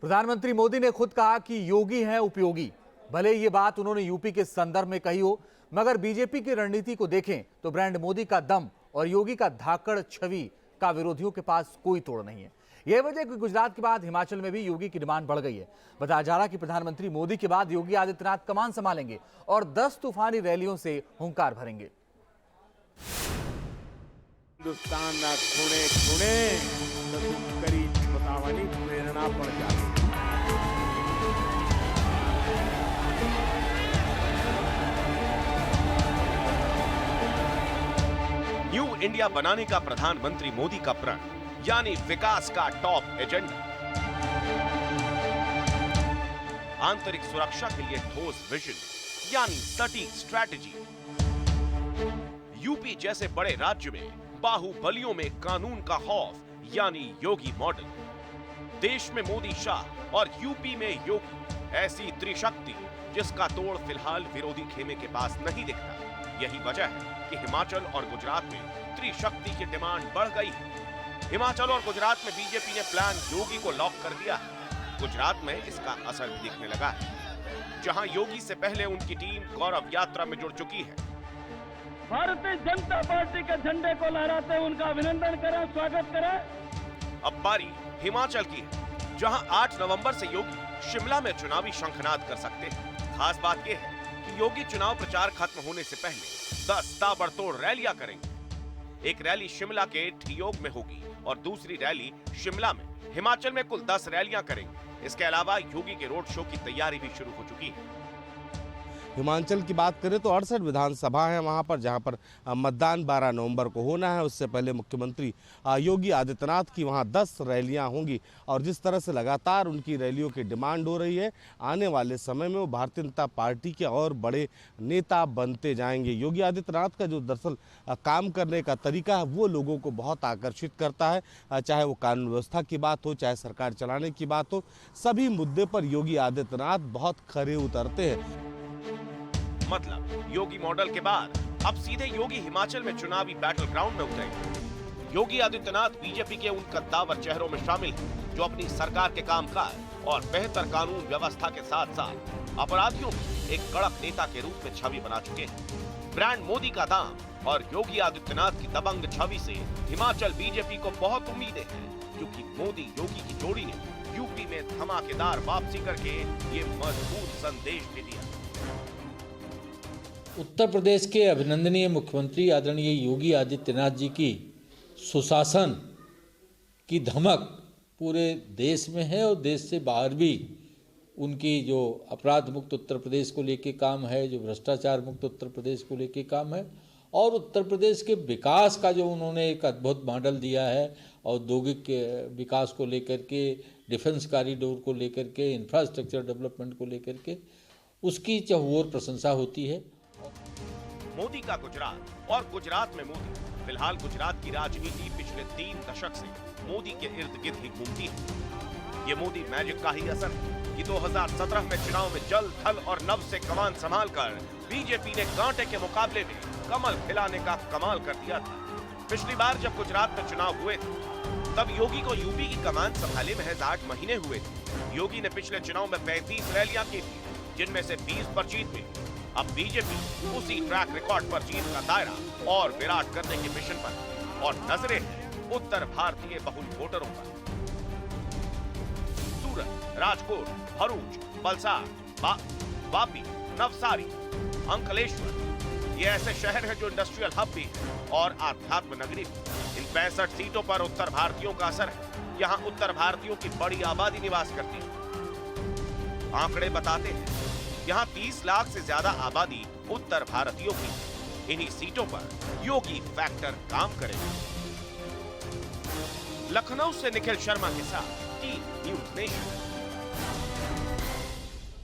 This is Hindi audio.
प्रधानमंत्री मोदी ने खुद कहा कि योगी हैं उपयोगी। भले ये बात उन्होंने यूपी के संदर्भ में कही हो, मगर बीजेपी की रणनीति को देखें तो ब्रांड मोदी का दम और योगी का धाकड़ छवि का विरोधियों के पास कोई तोड़ नहीं है। यह वजह कि गुजरात के बाद हिमाचल में भी योगी की डिमांड बढ़ गई है। बताया जा रहा कि प्रधानमंत्री मोदी के बाद योगी आदित्यनाथ कमान संभालेंगे और 10 तूफानी रैलियों से हुंकार भरेंगे। हिंदुस्तानના ખૂણે ખૂણે કરી બતાવવાની પ્રેરણા પણ જાગે। न्यू इंडिया बनाने का प्रधानमंत्री मोदी का प्रण, यानी विकास का टॉप एजेंडा। आंतरिक सुरक्षा के लिए ठोस विजन, यानी सटीक स्ट्रैटेजी। यूपी जैसे बड़े राज्य में बाहुबलियों में कानून का खौफ, यानी योगी मॉडल। देश में मोदी शाह और यूपी में योगी, ऐसी त्रिशक्ति जिसका तोड़ फिलहाल विरोधी खेमे के पास नहीं दिखता। यही वजह है कि हिमाचल और गुजरात में त्रिशक्ति की डिमांड बढ़ गई है। हिमाचल और गुजरात में बीजेपी ने प्लान योगी को लॉक कर दिया है। गुजरात में इसका असर भी दिखने लगा है, जहां योगी से पहले उनकी टीम गौरव यात्रा में जुड़ चुकी है। भारतीय जनता पार्टी के झंडे को लहराते उनका अभिनंदन करें, स्वागत करें। अब बारी हिमाचल की है, जहां 8 नवंबर से योगी शिमला में चुनावी शंखनाद कर सकते हैं। खास बात यह है कि योगी चुनाव प्रचार खत्म होने से पहले 10 ताबड़तोड़ रैलियां करेंगे। एक रैली शिमला के ठियोग में होगी और दूसरी रैली शिमला में। हिमाचल में कुल 10 रैलियां करेंगे। इसके अलावा योगी के रोड शो की तैयारी भी शुरू हो चुकी है। हिमाचल की बात करें तो 68 विधानसभा है वहाँ पर, जहाँ पर मतदान 12 नवंबर को होना है। उससे पहले मुख्यमंत्री योगी आदित्यनाथ की वहाँ 10 रैलियाँ होंगी और जिस तरह से लगातार उनकी रैलियों की डिमांड हो रही है, आने वाले समय में वो भारतीय जनता पार्टी के और बड़े नेता बनते जाएंगे। योगी आदित्यनाथ का जो दरअसल काम करने का तरीका है वो लोगों को बहुत आकर्षित करता है। चाहे वो कानून व्यवस्था की बात हो, चाहे सरकार चलाने की बात हो, सभी मुद्दे पर योगी आदित्यनाथ बहुत खरे उतरते हैं। मतलब योगी मॉडल के बाद अब सीधे योगी हिमाचल में चुनावी बैटल ग्राउंड में उतरेंगे। योगी आदित्यनाथ बीजेपी के उन कद्दावर चेहरों में शामिल हैं जो अपनी सरकार के कामकाज और बेहतर कानून व्यवस्था के साथ साथ अपराधियों में एक कड़क नेता के रूप में छवि बना चुके हैं। ब्रांड मोदी का दाम और योगी आदित्यनाथ की दबंग छवि से हिमाचल बीजेपी को बहुत उम्मीदें हैं, क्योंकि मोदी योगी की जोड़ी ने यूपी में धमाकेदार वापसी करके ये मजबूत संदेश भी दिया। उत्तर प्रदेश के अभिनंदनीय मुख्यमंत्री आदरणीय योगी आदित्यनाथ जी की सुशासन की धमक पूरे देश में है और देश से बाहर भी उनकी जो अपराध मुक्त उत्तर प्रदेश को लेके काम है, जो भ्रष्टाचार मुक्त उत्तर प्रदेश को लेके काम है और उत्तर प्रदेश के विकास का जो उन्होंने एक अद्भुत मॉडल दिया है, औद्योगिक विकास को लेकर के, डिफेंस कॉरिडोर को लेकर के, इंफ्रास्ट्रक्चर डेवलपमेंट को लेकर के, उसकी चहुओर प्रशंसा होती है। मोदी का गुजरात और गुजरात में मोदी। फिलहाल गुजरात की राजनीति पिछले 3 दशक से मोदी के इर्द गिर्द ही घूमती है। ये मोदी मैजिक का ही असर है कि 2017 में चुनाव में जल, थल और नभ से कमान संभालकर बीजेपी ने कांटे के मुकाबले में कमल खिलाने का कमाल कर दिया था। पिछली बार जब गुजरात में चुनाव हुए थे तब योगी को यूपी की कमान संभाले महज 8 महीने हुए थे। योगी ने पिछले चुनाव में 35 रैलियां की थी, जिनमें से 20 पर जीत हुई। अब बीजेपी उसी ट्रैक रिकॉर्ड पर जीत का दायरा और विराट करने के मिशन पर और नजरें हैं उत्तर भारतीय बहुल वोटरों पर। सूरत, राजकोट, भरूच, वलसाड, वापी, नवसारी, अंकलेश्वर, ये ऐसे शहर हैं जो इंडस्ट्रियल हब भी है और आध्यात्म नगरी भी। इन 65 सीटों पर उत्तर भारतीयों का असर है। यहाँ उत्तर भारतीयों की बड़ी आबादी निवास करती है। आंकड़े बताते हैं यहाँ 30 लाख से ज्यादा आबादी उत्तर भारतीयों की। इन्हीं सीटों पर योगी फैक्टर काम करेगा। लखनऊ से निखिल शर्मा के साथ टीम न्यूज़ नेशन।